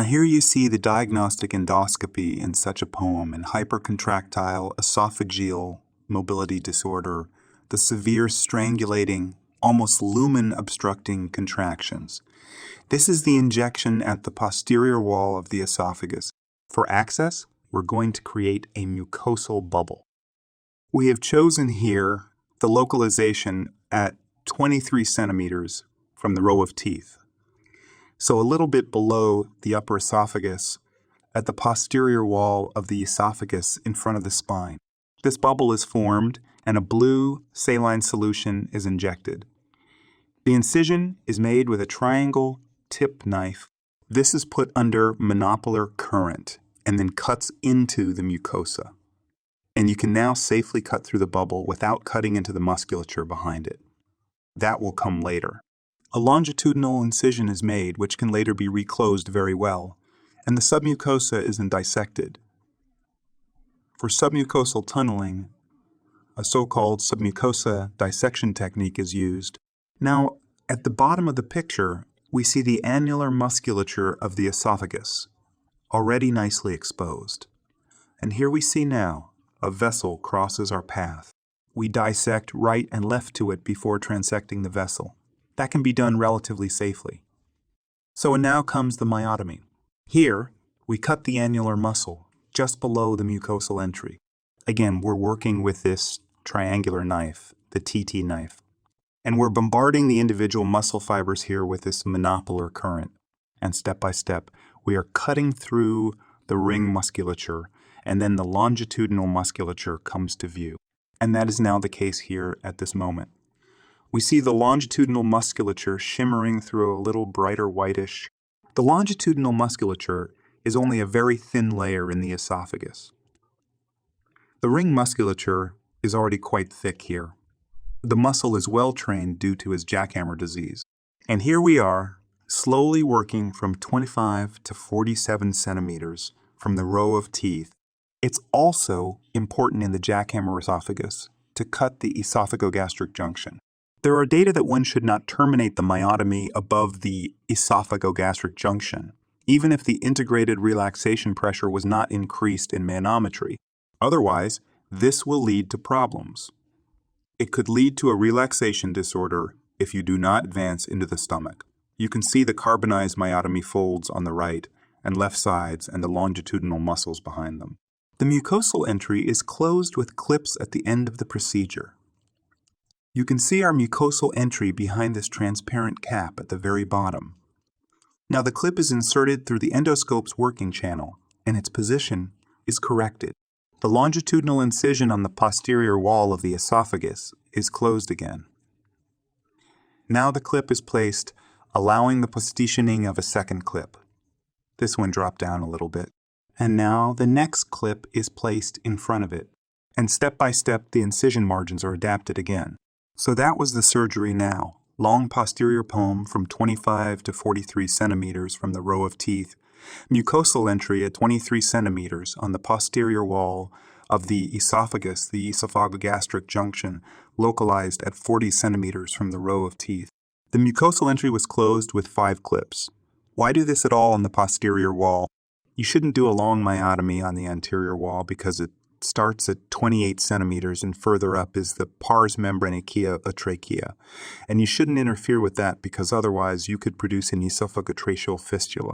Now here you see the diagnostic endoscopy in such a poem in hypercontractile esophageal mobility disorder, the severe strangulating, almost lumen obstructing contractions. This is the injection at the posterior wall of the esophagus. For access, we're going to create a mucosal bubble. We have chosen here the localization at 23 centimeters from the row of teeth. So a little bit below the upper esophagus at the posterior wall of the esophagus in front of the spine. This bubble is formed and a blue saline solution is injected. The incision is made with a triangle tip knife. This is put under monopolar current and then cuts into the mucosa. And you can now safely cut through the bubble without cutting into the musculature behind it. That will come later. A longitudinal incision is made, which can later be reclosed very well, and the submucosa is then dissected. For submucosal tunneling, a so-called submucosa dissection technique is used. Now, at the bottom of the picture, we see the annular musculature of the esophagus, already nicely exposed. And here we see now a vessel crosses our path. We dissect right and left to it before transecting the vessel. That can be done relatively safely. So now comes the myotomy. Here, we cut the annular muscle just below the mucosal entry. Again, we're working with this triangular knife, the TT knife. And we're bombarding the individual muscle fibers here with this monopolar current. And step by step, we are cutting through the ring musculature, and then the longitudinal musculature comes to view. And that is now the case here at this moment. We see the longitudinal musculature shimmering through a little brighter whitish. The longitudinal musculature is only a very thin layer in the esophagus. The ring musculature is already quite thick here. The muscle is well trained due to his jackhammer disease. And here we are, slowly working from 25 to 47 centimeters from the row of teeth. It's also important in the jackhammer esophagus to cut the esophagogastric junction. There are data that one should not terminate the myotomy above the esophagogastric junction, even if the integrated relaxation pressure was not increased in manometry. Otherwise, this will lead to problems. It could lead to a relaxation disorder if you do not advance into the stomach. You can see the carbonized myotomy folds on the right and left sides and the longitudinal muscles behind them. The mucosal entry is closed with clips at the end of the procedure. You can see our mucosal entry behind this transparent cap at the very bottom. Now the clip is inserted through the endoscope's working channel, and its position is corrected. The longitudinal incision on the posterior wall of the esophagus is closed again. Now the clip is placed, allowing the positioning of a second clip. This one dropped down a little bit. And now the next clip is placed in front of it, and step by step the incision margins are adapted again. So that was the surgery now. Long posterior poem from 25 to 43 centimeters from the row of teeth. Mucosal entry at 23 centimeters on the posterior wall of the esophagus, the esophagogastric junction, localized at 40 centimeters from the row of teeth. The mucosal entry was closed with 5 clips. Why do this at all on the posterior wall? You shouldn't do a long myotomy on the anterior wall because it starts at 28 centimeters and further up is the pars membranaceae, a trachea. And you shouldn't interfere with that because otherwise you could produce an esophagotracheal fistula.